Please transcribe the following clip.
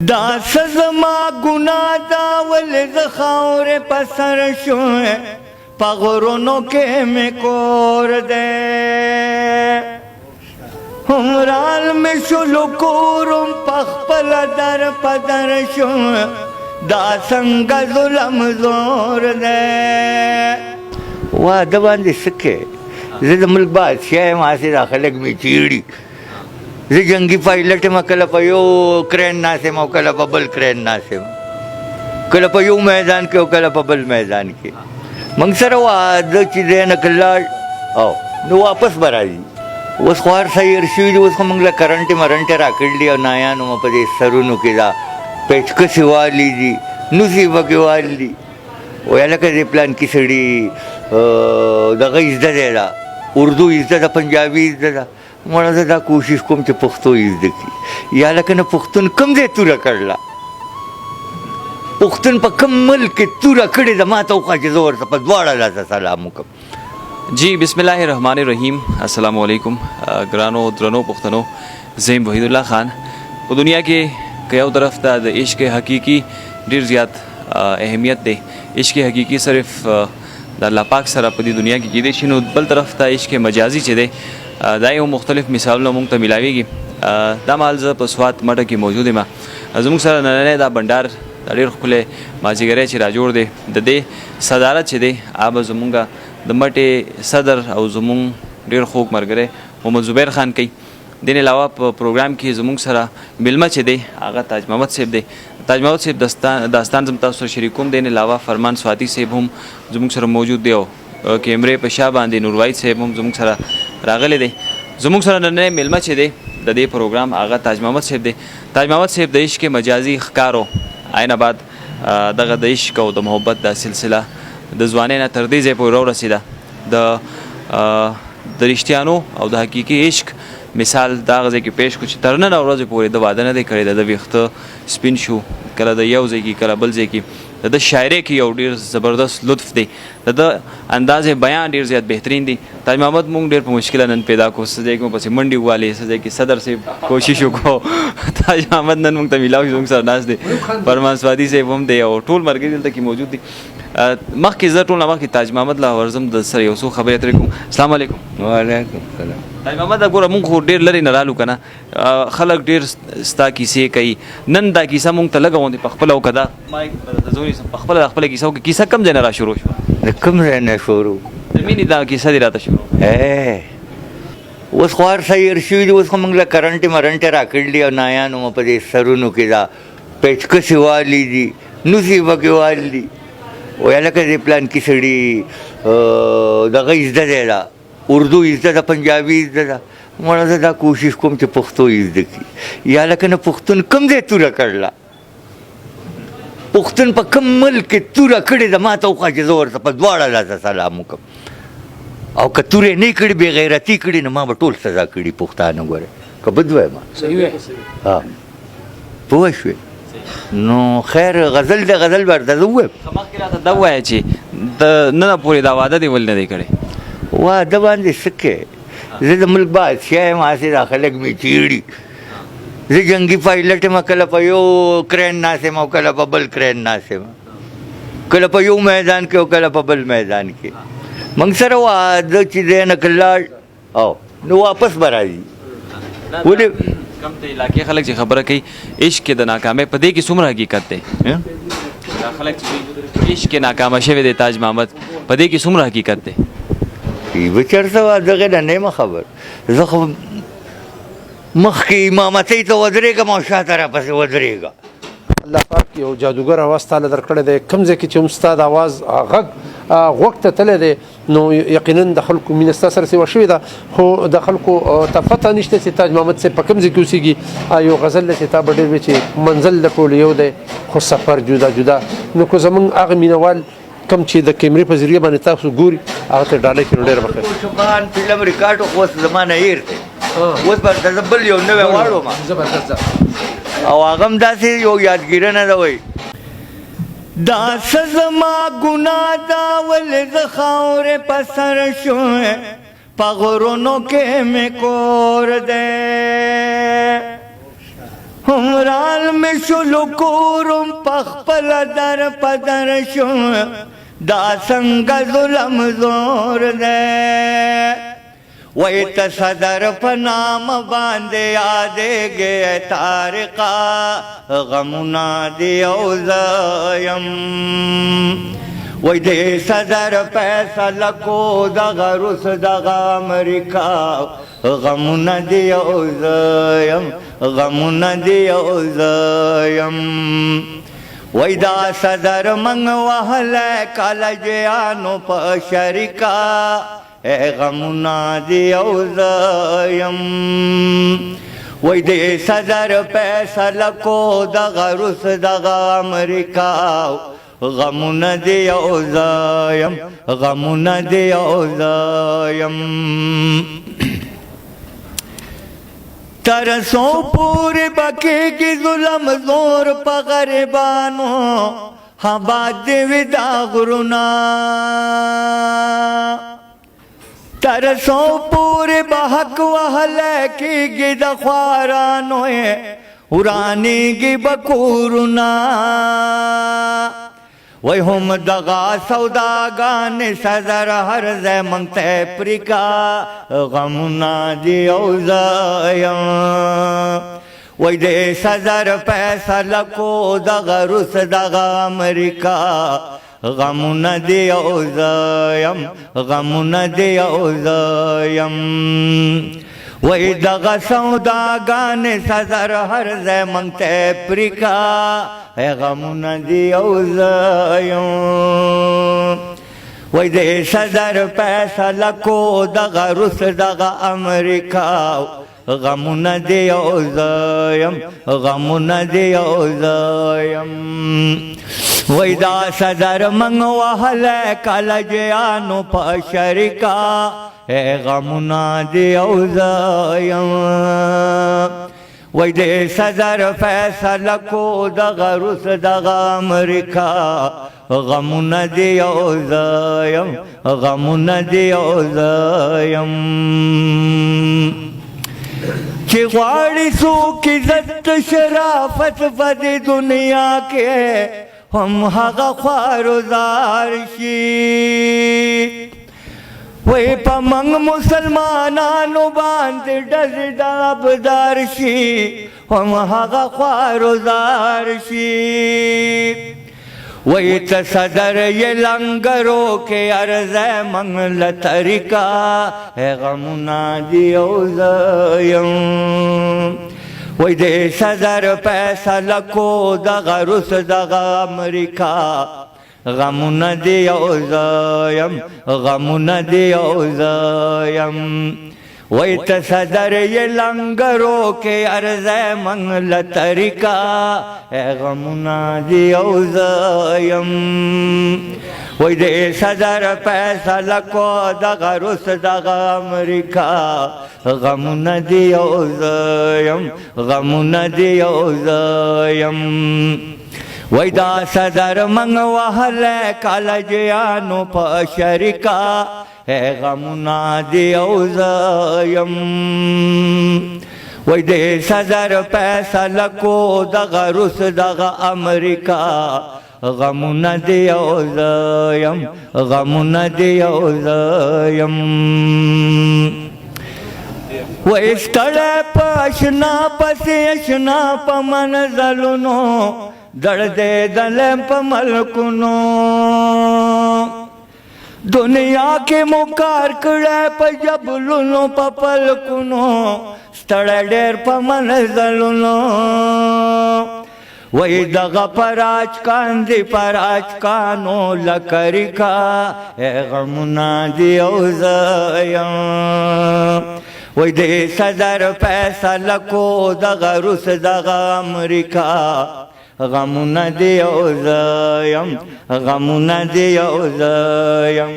دا سزما گناہ دا ول زخاور پسر شوئے پغرونو کے میں کور دے همرال میں شلو کورم پخپل در پدر شوئے دا سنگ ظلم زور دے واده باندې سکے زه د ملک بادشاہ یم هسې دا خلک مې چیړي زه جنګي پایلټ یم کله په یو کرین ناست یم او کله په بل کرین ناست یم کله په یو میدان کې او کله په بل میدان کې موږ سره واده چې دی نه که لاړ او نو واپس به راځي اوس خو هر څه هېر شوي دي اوس خو موږ له کرنټې مرنټې راکړلي او نایانو مو په دې سرونو کې دا پیچکسې والي دي نوسې پکې والي دي وایه لکه دې پلان کې سړي دغه زده دی دا اردو زده ده پنجابي زده ده مړه زه دا کوشش کوم چې پښتو زده کړي یا لکه نه پښتون کوم ځای توره کړله پښتون په کوم ملک کې توره کړې ده ما ته وښه چې زه ورته په دواړه لاسه سلام وکړم جی بسم الله الرحمن الرحیم السلام علیکم ګرانو درنو پښتنو زه وحید الله خان په دنیا کې که یو طرف ته د عشق حقیقي ډېر زیات اهمیت دی عشق حقیقي صرف د الله پاک سره په دې دنیا کې کېدی شي نو بل طرف ته عشق مجازي چې دی دا یو مختلف مثالونه موږ ته میلاویږي دا مهال زه په سوات مټه کې موجود یم زموږ سره نننی دا بنډار دا ډېر ښکلی مازدیګری چې راجوړ دی د دې صدارت چې دی هغه به زموږ د مټې صدر او زموږ ډېر خوږ ملګری محمد زبیر خان کوي دین علاوه په پروګرام کې زموږ سره میلمه چې دی هغه تاج محمد صاحب دی تاج محمد صاحب داستان زم تاسو سره شریکوم دین علاوه فرمان سواتی صاحب هم زموږ سره موجود دی او کیمرې په شا باندې نوروید صاحب هم زموږ سره راغلی دی زموږ سره نننی میلمه چې دی د دې پروګرام هغه تاج محمد صاحب دی تاج محمد صاحب د عشق مجازي ښکارو عین آباد دغه د عشق او د محبت دا سلسله د ځوانۍ نه تر دې ځای پورې راورسېده د رښتیانو او د حقیقي عشق مثال دا غځای کې پیش کړو چې تر نن ورځې پورې د واده نه دی کړی د ویښته سپین شو کله د یو ځای کې کله بل ځای کې د شاعرۍ کې یو ډېر زبردست لطف دی د انداز بیان ډېر زیات بهترین دی تاج محمد مونږ ډېر په مشکله نن پیدا کړو څه ځای کې مو پسې منډې ووالې څه ځای کې صدر صاحب کوشش وکړو تاج محمد نن مونږ ته میلاو شو زموږ سره ناست دی فرمان سوادي صاحب هم دی او ټول ملګري دلته کې موجود دي مخکې زه ټول نه مخکې تاج محمد له ورځم د سره یو څو خبرې اترې کوم السلام علیکم وعلیکم السلام تاج محمد ګوره مونږ خو ډېر لرې نه رالو که نه خلک ډېر ستا کیسې کوي نن دا کیسه مونږ ته لږه غوندې په خپله وکړه دا مایک په خپله د خپله کیسه وکړه کیسه کوم ځای نه را شروع شوه د کوم ځای نه شروع د مینې دا کیسه دې راته شروع اوس خو هر څه هېر شوي دي اوس خو موږ له کرنټې مرنټې راکړلي او نایانو مو په دې سرونو کې دا پیچکسې والي دي نوسې پکې والي دي وایه لکه دې پلان کې سړي دغه زده دی دا اردو زده ده پنجابي زده ده مړه زه دا کوشش کوم چې پښتو زده کړي یا لکه نه پښتون کوم ځای توره کړله پښتون په کوم ملک کې توره کړې ده ما ته وښه چې زه ورته په دواړه لاسه سلام وکړم او که تورې نه کړي بې غیرتي کړي نو ما به ټول سزا کړي پښتانه ګوره که بد وایم ها پوه شوې نو خیر غزل د غزل ورته زه ووایم مخکې راته دا ووایه چې د نن پورې دا واده دې ولې نه دی کړی واده باندې څه کې زه د ملک بادشاہ یم هسې دا خلک مې چیړي زه جنګي پایلټ یم کله په یو کرین ناست یم او کله په بل کرین ناست یم کله په یو میدان کې او کله په بل میدان کې موږ سره واده چې دی نه که لاړ او نو واپس به راځي ولې کم ته علاقې خلک چې خبره کوي عشق کې د ناکامۍ په دې کې څومره حقیقت دی دا خلک چې عشق کې ناکامه شوی دی تاج محمد په دې کې څومره حقیقت دی به چېرته وه دغې نه نه یم خبر زه خو مخکې امامتۍ ته ودرېږم او شاته راپسې ودرېږه الله پاک یو جادوګر اواز تاله درکړی دی کوم ځای کې چې هم ستا د اواز غږ غوږ ته تللی دی نو یقینا د خلکو مینه ستا سره سیوا شوې ده خو د خلکو ته پته نشته چې تاج محمد صاحب په کوم ځای کې اوسېږي یو غزل دی چې تا به ډېر وي چې منزل د ټولو یو دی خو سفر جدا جدا نو که زموږ هغه مینهوال کم چې د کیمرې په ذریعه باندې تاسو ګوري هغه ته ډالۍ کړي نو ډېر بخیر شوبان فلم ریکارډ خو اوس زمانه هېر دی اوس به درته بل یو نوی واړو ما او هغه هم داسې یو یادګیرنه ده وایي دا سزما گناہ دا ول زخاور پسر شوئے پغرونو کے میں کور دے همرال می شلو کورم پخپل در پدر شم دا سنگ ظلم زور دے ویت صدر پنام باندے یادے گے تارقا غمنا دیو زیم وی دے صدر پیسل کو دغا رس دغا امریکا غمنا دیو زیم غمنا دیو زیم وی دا صدر منگ وحل کالجیانو پا شرکا اے غمنا دیو زیم وی دے صدر پیسل کو دغا رس دغا امریکا غمنا دیو زیم غمنا دیو زیم ترسوں پوری بکی کی ظلم زور پا غریبانو ہاں باد ودا غرنا ترسوں پوری بحق وحلے کی گد خوارانو ورانی گی بکورنا وی ہم دغا سوداگان صدر حرز منگتے پریکا غمنا دیو زیم وی دے صدر پیسل کو دغا رس دغا امریکا غمنا دیو زیم غمنا دیو زیم وی دغا سوداگان صدر حرز منگتے پریکا اے غمنا دیو زیم وی دے صدر پیسل کو دغا رس دغا امریکا غمنا دیو زیم غمنا دیو زیم وی دا صدر منگ وحل کالجیانو پا شرکا اے غمنا دیو زیم وی دے صدر فیصل کو دغا رس دغا امریکا غمنا دیو زیم غمنا دیو زیم چی غواړي څوک عزت شرافت په دنیا کې هم هغه خوارزار شي وی پا منگ مسلمانانو باندې ډز دابدار شي هم هغه خوارزار شي وی تا صدر یہ لنگرو کے عرض منگ لطریقہ اے غمنا دیو زیم وی دے صدر پیسل کو دغا رس دغا امریکا غمنا دیو زیم غمنا دیو زیم وی تا صدر یہ لنگرو کے عرض منگ لطریقہ اے غمنا دیو زیم وی دے صدر پیسل کو دغا رس دغا امریکا غمنا دیو زیم غمنا دیو زیم وی دا صدر منگ وحل کالجیانو پا شرکا اے غمنا دیو زیم وی دے صدر پیسل کو دغا رس دغا امریکا غمنا دیو زیم غمنا دیو زیم وی ستڑے پا اشنا پسی اشنا پا منزلونو درد دلم پا ملکنو دنیا کے مکار کڑے پا جبلونو پا پلکنو ستڑے دیر پا منزلونو وی دغا پراچ کان دی پراچ کانو لکرکا اے غمنا دیو زیم وی دے صدر پیسل کو دغا رس دغا امریکا غمنا دیو زیم غمنا دیو زیم